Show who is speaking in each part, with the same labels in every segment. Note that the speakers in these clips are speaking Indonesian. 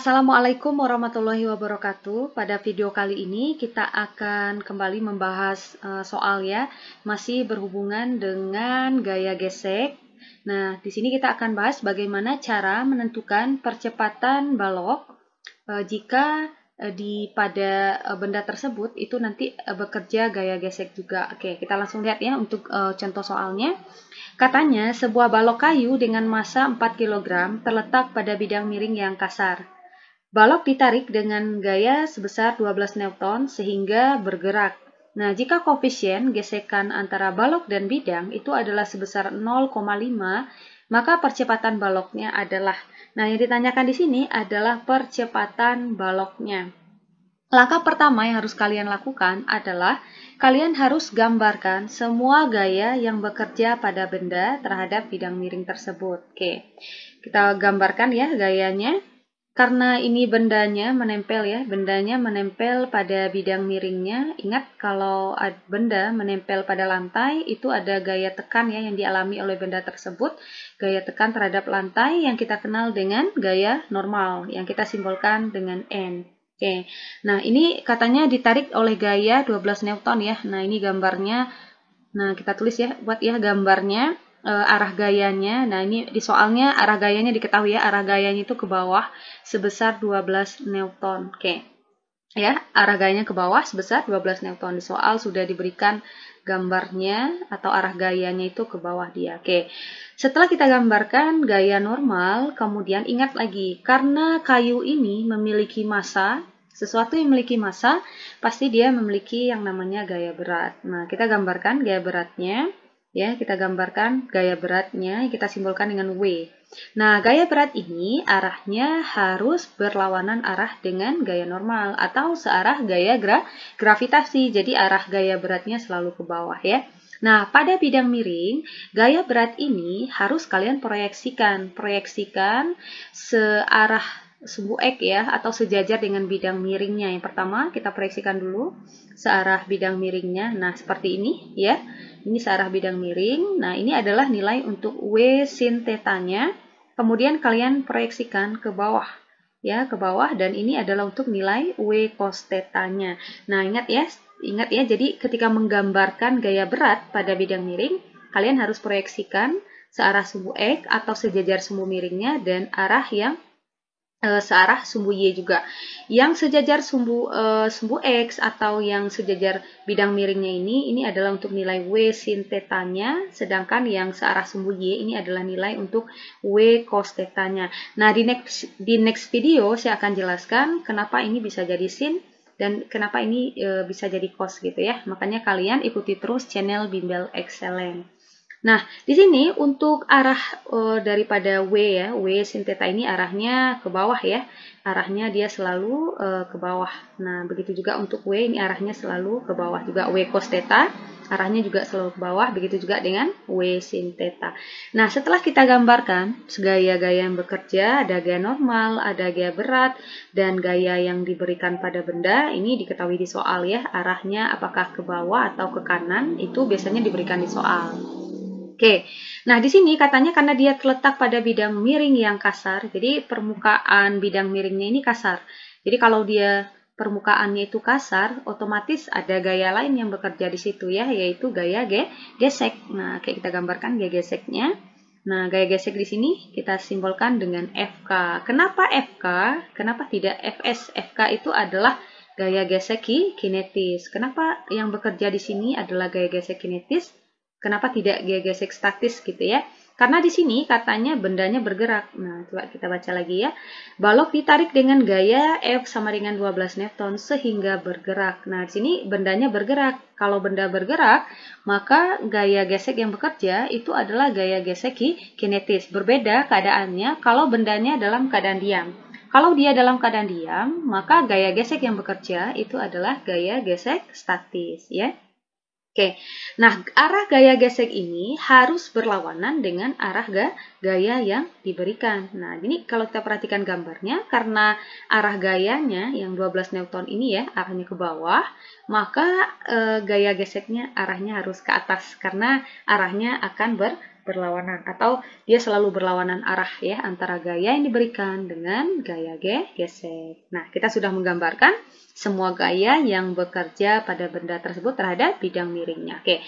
Speaker 1: Assalamualaikum warahmatullahi wabarakatuh. Pada video kali ini kita akan kembali membahas soal ya, masih berhubungan dengan gaya gesek. Nah, di sini kita akan bahas bagaimana cara menentukan percepatan balok jika pada benda tersebut itu nanti bekerja gaya gesek juga. Oke, kita langsung lihat ya untuk contoh soalnya. Katanya, sebuah balok kayu dengan massa 4 kg terletak pada bidang miring yang kasar. Balok ditarik dengan gaya sebesar 12 Newton sehingga bergerak. Nah, jika koefisien gesekan antara balok dan bidang itu adalah sebesar 0,5, maka percepatan baloknya adalah. Nah, yang ditanyakan di sini adalah percepatan baloknya. Langkah pertama yang harus kalian lakukan adalah kalian harus gambarkan semua gaya yang bekerja pada benda terhadap bidang miring tersebut. Oke, kita gambarkan ya gayanya. Karena ini bendanya menempel ya, bendanya menempel pada bidang miringnya. Ingat kalau benda menempel pada lantai, itu ada gaya tekan ya yang dialami oleh benda tersebut. Gaya tekan terhadap lantai yang kita kenal dengan gaya normal, yang kita simbolkan dengan N. Oke, nah ini katanya ditarik oleh gaya 12 Newton ya. Nah ini gambarnya, nah kita tulis ya, buat ya gambarnya. Arah gayanya, nah ini di soalnya arah gayanya diketahui ya, arah gayanya itu ke bawah sebesar 12 Newton. Oke, ya arah gayanya ke bawah sebesar 12 Newton. Di soal sudah diberikan gambarnya atau arah gayanya itu ke bawah dia. Oke, setelah kita gambarkan gaya normal, kemudian ingat lagi, karena kayu ini memiliki massa, sesuatu yang memiliki massa, pasti dia memiliki yang namanya gaya berat. Nah, kita gambarkan gaya beratnya. Ya, kita gambarkan gaya beratnya, kita simbolkan dengan W. Nah, gaya berat ini arahnya harus berlawanan arah dengan gaya normal atau searah gaya gravitasi. Jadi arah gaya beratnya selalu ke bawah ya. Nah, pada bidang miring, gaya berat ini harus kalian proyeksikan. Proyeksikan searah sumbu X ya, atau sejajar dengan bidang miringnya. Yang pertama, kita proyeksikan dulu searah bidang miringnya. Nah, seperti ini ya. Ini searah bidang miring. Nah, ini adalah nilai untuk W sin tetanya. Kemudian kalian proyeksikan ke bawah. Ya, ke bawah. Dan ini adalah untuk nilai W cos tetanya. Nah, ingat ya. Jadi ketika menggambarkan gaya berat pada bidang miring, kalian harus proyeksikan searah sumbu X atau sejajar sumbu miringnya dan arah yang searah sumbu Y juga. Yang sejajar sumbu X atau yang sejajar bidang miringnya ini adalah untuk nilai W sin tetanya, sedangkan yang searah sumbu Y ini adalah nilai untuk W cos tetanya. Nah, di next video saya akan jelaskan kenapa ini bisa jadi sin dan kenapa ini bisa jadi cos gitu ya. Makanya kalian ikuti terus channel Bimbel Excellent. Nah, di sini untuk arah daripada W ya, W sin theta ini arahnya ke bawah ya. Arahnya dia selalu ke bawah. Nah, begitu juga untuk W ini arahnya selalu ke bawah juga. W cos theta arahnya juga selalu ke bawah, begitu juga dengan W sin theta. Nah, setelah kita gambarkan gaya-gaya yang bekerja, ada gaya normal, ada gaya berat, dan gaya yang diberikan pada benda, ini diketahui di soal ya, arahnya apakah ke bawah atau ke kanan, itu biasanya diberikan di soal. Oke, nah di sini katanya karena dia terletak pada bidang miring yang kasar, jadi permukaan bidang miringnya ini kasar. Jadi kalau dia permukaannya itu kasar, otomatis ada gaya lain yang bekerja di situ ya, yaitu gaya gesek. Nah, kayak kita gambarkan gaya geseknya. Nah, gaya gesek di sini kita simbolkan dengan FK. Kenapa FK? Kenapa tidak FS? FK itu adalah gaya gesek kinetis. Kenapa yang bekerja di sini adalah gaya gesek kinetis? Kenapa tidak gaya gesek statis gitu ya? Karena di sini katanya bendanya bergerak. Nah, coba kita baca lagi ya. Balok ditarik dengan gaya F sama dengan 12 Newton sehingga bergerak. Nah, di sini bendanya bergerak. Kalau benda bergerak, maka gaya gesek yang bekerja itu adalah gaya gesek kinetis. Berbeda keadaannya kalau bendanya dalam keadaan diam. Kalau dia dalam keadaan diam, maka gaya gesek yang bekerja itu adalah gaya gesek statis ya. Oke, nah arah gaya gesek ini harus berlawanan dengan arah gaya yang diberikan. Nah, ini kalau kita perhatikan gambarnya, karena arah gayanya yang 12 Newton ini ya, arahnya ke bawah, maka gaya geseknya arahnya harus ke atas, karena arahnya akan berlawanan atau dia selalu berlawanan arah ya antara gaya yang diberikan dengan gaya gesek. Nah, kita sudah menggambarkan semua gaya yang bekerja pada benda tersebut terhadap bidang miringnya. Oke,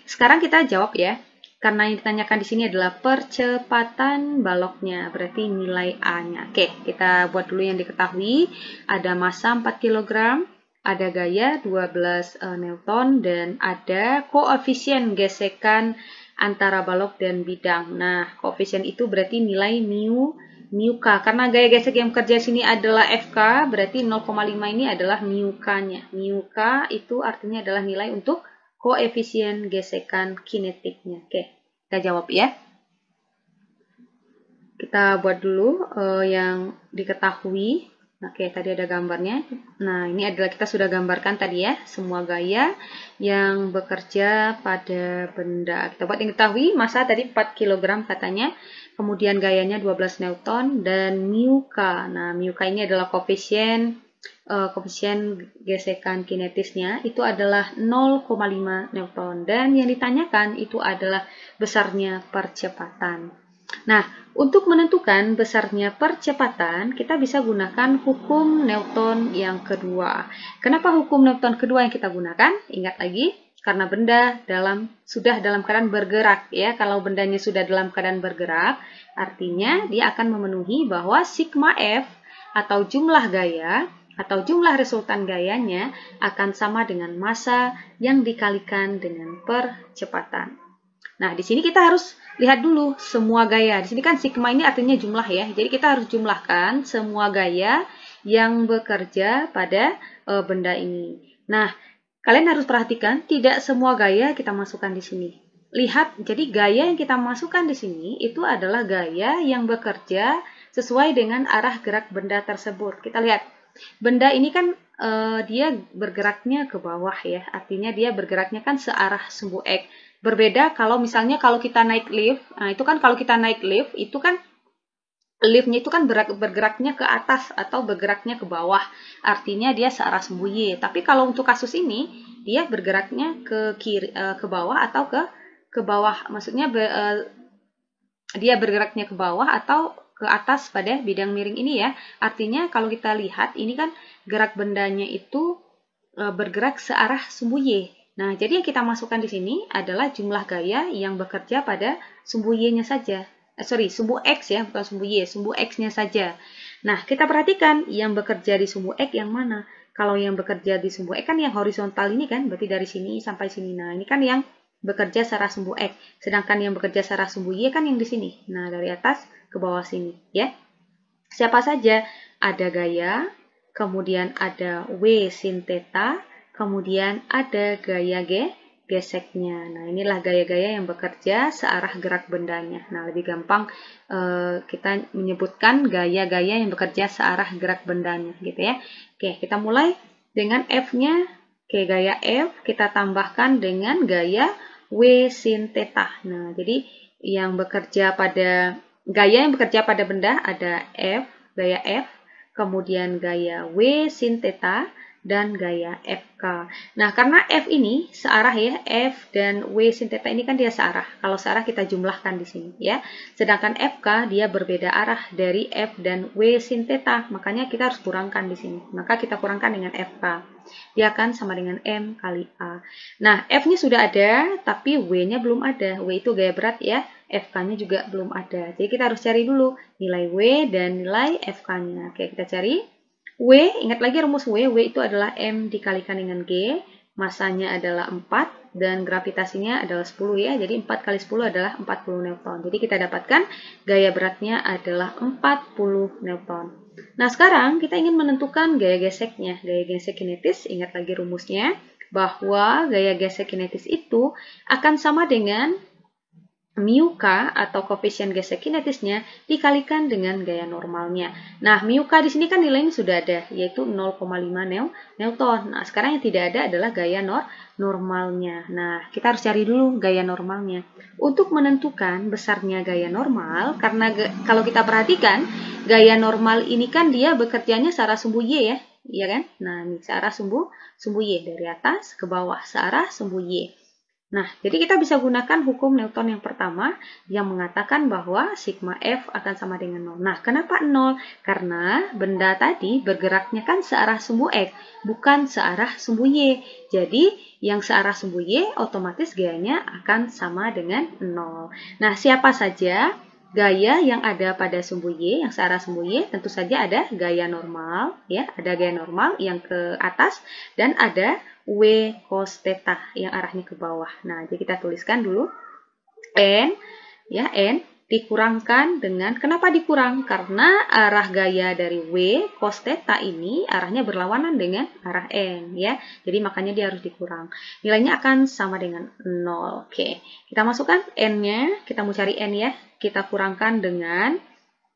Speaker 1: sekarang kita jawab ya. Karena yang ditanyakan di sini adalah percepatan baloknya, berarti nilai A-nya. Oke, kita buat dulu yang diketahui. Ada massa 4 kg, ada gaya 12 Newton, dan ada koefisien gesekan antara balok dan bidang. Nah, koefisien itu berarti nilai mu K. Karena gaya gesek yang bekerja sini adalah FK, berarti 0,5 ini adalah mu K-nya. Mu K itu artinya adalah nilai untuk koefisien gesekan kinetiknya. Oke, kita jawab ya. Kita buat dulu yang diketahui. Oke, tadi ada gambarnya. Nah, ini adalah kita sudah gambarkan tadi ya, semua gaya yang bekerja pada benda. Kita buat yang diketahui, massa tadi 4 kg katanya. Kemudian gayanya 12 Newton dan mu K. Nah, mu K ini adalah koefisien gesekan kinetisnya itu adalah 0,5 Newton. Dan yang ditanyakan itu adalah besarnya percepatan. Nah, untuk menentukan besarnya percepatan, kita bisa gunakan hukum Newton yang kedua. Kenapa hukum Newton kedua yang kita gunakan? Ingat lagi, karena benda sudah dalam keadaan bergerak ya. Kalau bendanya sudah dalam keadaan bergerak, artinya dia akan memenuhi bahwa sigma F atau jumlah gaya atau jumlah resultan gayanya akan sama dengan massa yang dikalikan dengan percepatan. Nah, di sini kita harus lihat dulu semua gaya. Di sini kan sigma ini artinya jumlah ya. Jadi kita harus jumlahkan semua gaya yang bekerja pada benda ini. Nah, kalian harus perhatikan tidak semua gaya kita masukkan di sini. Lihat, jadi gaya yang kita masukkan di sini itu adalah gaya yang bekerja sesuai dengan arah gerak benda tersebut. Kita lihat, benda ini kan dia bergeraknya ke bawah ya. Artinya dia bergeraknya kan searah sumbu X. Berbeda kalau misalnya kalau kita naik lift, nah itu kan kalau kita naik lift itu kan liftnya itu kan bergeraknya ke atas atau bergeraknya ke bawah, artinya dia searah sumbu Y. Tapi kalau untuk kasus ini dia bergeraknya ke kiri, ke bawah atau ke bawah, maksudnya dia bergeraknya ke bawah atau ke atas pada bidang miring ini ya. Artinya kalau kita lihat ini kan gerak bendanya itu bergerak searah sumbu Y. Nah, jadi yang kita masukkan di sini adalah jumlah gaya yang bekerja pada sumbu Y-nya saja. Sumbu X ya, bukan sumbu Y, sumbu X-nya saja. Nah, kita perhatikan yang bekerja di sumbu X yang mana. Kalau yang bekerja di sumbu X kan yang horizontal ini kan, berarti dari sini sampai sini. Nah, ini kan yang bekerja searah sumbu X. Sedangkan yang bekerja searah sumbu Y kan yang di sini. Nah, dari atas ke bawah sini ya. Siapa saja? Ada gaya, kemudian ada W sin theta, kemudian ada gaya geseknya. Nah, inilah gaya-gaya yang bekerja searah gerak bendanya. Nah, lebih gampang kita menyebutkan gaya-gaya yang bekerja searah gerak bendanya, gitu ya. Oke, kita mulai dengan F-nya. Oke, gaya F kita tambahkan dengan gaya W sin theta. Nah, jadi yang bekerja pada gaya yang bekerja pada benda ada F, gaya F, kemudian gaya W sin theta, dan gaya FK. Nah, karena F ini searah ya, F dan W sin theta ini kan dia searah. Kalau searah kita jumlahkan di sini ya. Sedangkan FK dia berbeda arah dari F dan W sin theta, makanya kita harus kurangkan di sini. Maka kita kurangkan dengan FK. Dia akan sama dengan M kali A. Nah, F-nya sudah ada, tapi W-nya belum ada. W itu gaya berat ya. FK-nya juga belum ada. Jadi kita harus cari dulu nilai W dan nilai FK-nya. Oke, kita cari. W, ingat lagi rumus W itu adalah M dikalikan dengan G, masanya adalah 4, dan gravitasinya adalah 10 ya, jadi 4 kali 10 adalah 40 Newton. Jadi kita dapatkan gaya beratnya adalah 40 Newton. Nah, sekarang kita ingin menentukan gaya geseknya. Gaya gesek kinetis, ingat lagi rumusnya, bahwa gaya gesek kinetis itu akan sama dengan mu K atau koefisien gesek kinetisnya dikalikan dengan gaya normalnya. Nah, mu K di sini kan nilainya sudah ada, yaitu 0,5 Newton. Nah, sekarang yang tidak ada adalah gaya normalnya. Nah, kita harus cari dulu gaya normalnya. Untuk menentukan besarnya gaya normal, karena kalau kita perhatikan, gaya normal ini kan dia bekerjanya searah sumbu Y ya, iya kan? Nah, ini searah sumbu Y dari atas ke bawah, searah sumbu Y. Nah, jadi kita bisa gunakan hukum Newton yang pertama yang mengatakan bahwa sigma F akan sama dengan 0. Nah, kenapa 0? Karena benda tadi bergeraknya kan searah sumbu X, bukan searah sumbu Y. Jadi, yang searah sumbu Y otomatis gayanya akan sama dengan 0. Nah, siapa saja gaya yang ada pada sumbu Y, yang searah sumbu Y? Tentu saja ada gaya normal, ya, ada gaya normal yang ke atas, dan ada W cos theta yang arahnya ke bawah. Nah, jadi kita tuliskan dulu N, ya, N dikurangkan dengan, kenapa dikurang? Karena arah gaya dari W cos theta ini arahnya berlawanan dengan arah N, ya. Jadi makanya dia harus dikurang. Nilainya akan sama dengan 0. Oke, kita masukkan N-nya, kita mau cari N ya. Kita kurangkan dengan,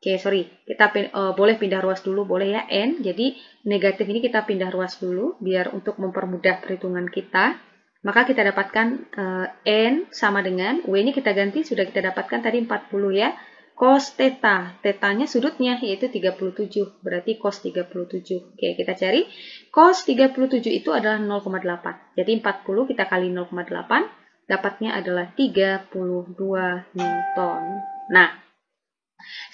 Speaker 1: kita boleh pindah ruas dulu, boleh ya, N. Jadi negatif ini kita pindah ruas dulu, biar untuk mempermudah perhitungan kita. Maka kita dapatkan N sama dengan, W ini kita ganti, sudah kita dapatkan tadi 40 ya. Cos theta, theta-nya sudutnya yaitu 37, berarti cos 37. Oke, kita cari. Cos 37 itu adalah 0,8. Jadi 40 kita kali 0,8, dapatnya adalah 32 Newton. Nah,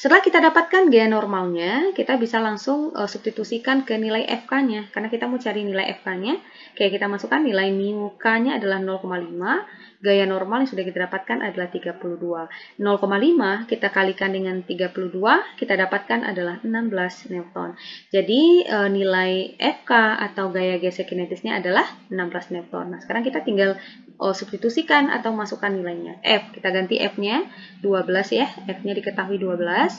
Speaker 1: setelah kita dapatkan gaya normalnya, kita bisa langsung substitusikan ke nilai FK-nya. Karena kita mau cari nilai FK-nya. Oke, kita masukkan nilai mu K-nya adalah 0,5. Gaya normal yang sudah kita dapatkan adalah 32. 0,5 kita kalikan dengan 32, kita dapatkan adalah 16 Newton. Jadi nilai FK atau gaya gesek kinetisnya adalah 16 Newton. Nah, sekarang kita tinggal substitusikan atau masukkan nilainya. F, kita ganti F-nya 12 ya. F-nya diketahui 12.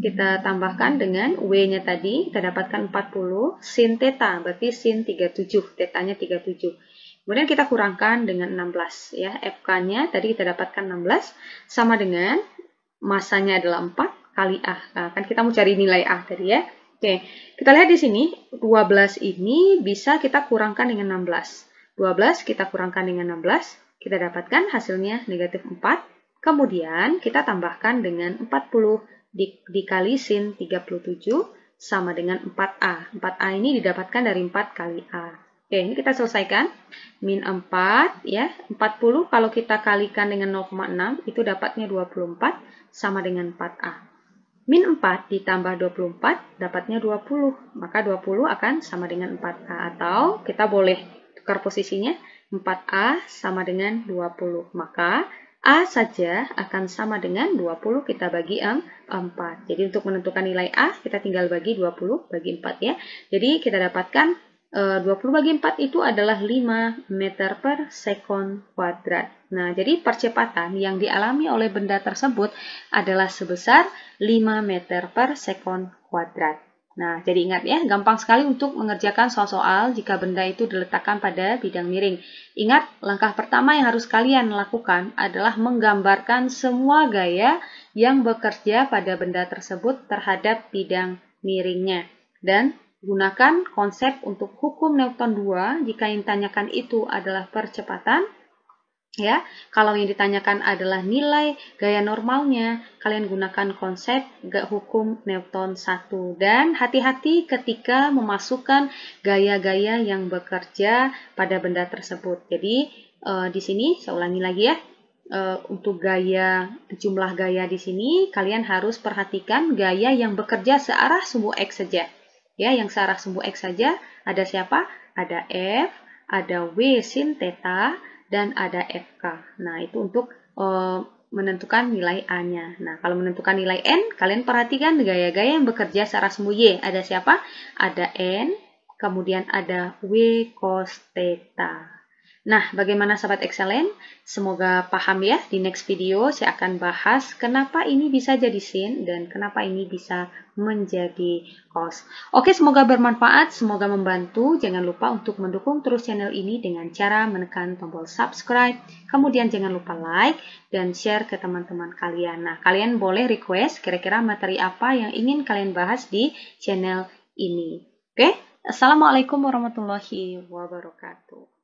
Speaker 1: Kita tambahkan dengan W-nya tadi, kita dapatkan 40 sin theta, berarti sin 37, theta-nya 37. Kemudian kita kurangkan dengan 16 ya. FK-nya tadi kita dapatkan 16 sama dengan masanya adalah 4 kali A. Nah, kan kita mau cari nilai A tadi ya. Oke, kita lihat di sini 12 ini bisa kita kurangkan dengan 16. 12 kita kurangkan dengan 16, kita dapatkan hasilnya negatif 4. Kemudian kita tambahkan dengan 40 dikali sin 37 sama dengan 4A. 4A ini didapatkan dari 4 kali A. Oke, ini kita selesaikan. Min 4 ya. 40 kalau kita kalikan dengan 0,6 itu dapatnya 24 sama dengan 4A. Min 4 ditambah 24 dapatnya 20. Maka 20 akan sama dengan 4A. Atau kita boleh tukar posisinya, 4A sama dengan 20. Maka A saja akan sama dengan 20 kita bagi 4. Jadi untuk menentukan nilai A, kita tinggal bagi 20 bagi 4 ya. Jadi kita dapatkan 20 bagi 4 itu adalah 5 meter per sekon kuadrat. Nah, jadi percepatan yang dialami oleh benda tersebut adalah sebesar 5 meter per sekon kuadrat. Nah, jadi ingat ya, gampang sekali untuk mengerjakan soal-soal jika benda itu diletakkan pada bidang miring. Ingat, langkah pertama yang harus kalian lakukan adalah menggambarkan semua gaya yang bekerja pada benda tersebut terhadap bidang miringnya. Dan gunakan konsep untuk hukum Newton 2 jika yang ditanyakan itu adalah percepatan. Ya, kalau yang ditanyakan adalah nilai gaya normalnya, kalian gunakan konsep hukum Newton 1. Dan hati-hati ketika memasukkan gaya-gaya yang bekerja pada benda tersebut. Jadi, di sini saya ulangi lagi ya. Untuk jumlah gaya di sini, kalian harus perhatikan gaya yang bekerja searah sumbu X saja. Ya, yang searah sumbu X saja, ada siapa? Ada F, ada W sin theta, dan ada FK. Nah, itu untuk menentukan nilai A-nya. Nah, kalau menentukan nilai N, kalian perhatikan gaya-gaya yang bekerja searah sumbu Y. Ada siapa? Ada N, kemudian ada W cos theta. Nah, bagaimana sahabat excellent? Semoga paham ya. Di next video saya akan bahas kenapa ini bisa jadi sin dan kenapa ini bisa menjadi cos. Oke, semoga bermanfaat, semoga membantu. Jangan lupa untuk mendukung terus channel ini dengan cara menekan tombol subscribe. Kemudian jangan lupa like dan share ke teman-teman kalian. Nah, kalian boleh request kira-kira materi apa yang ingin kalian bahas di channel ini. Oke, Assalamualaikum warahmatullahi wabarakatuh.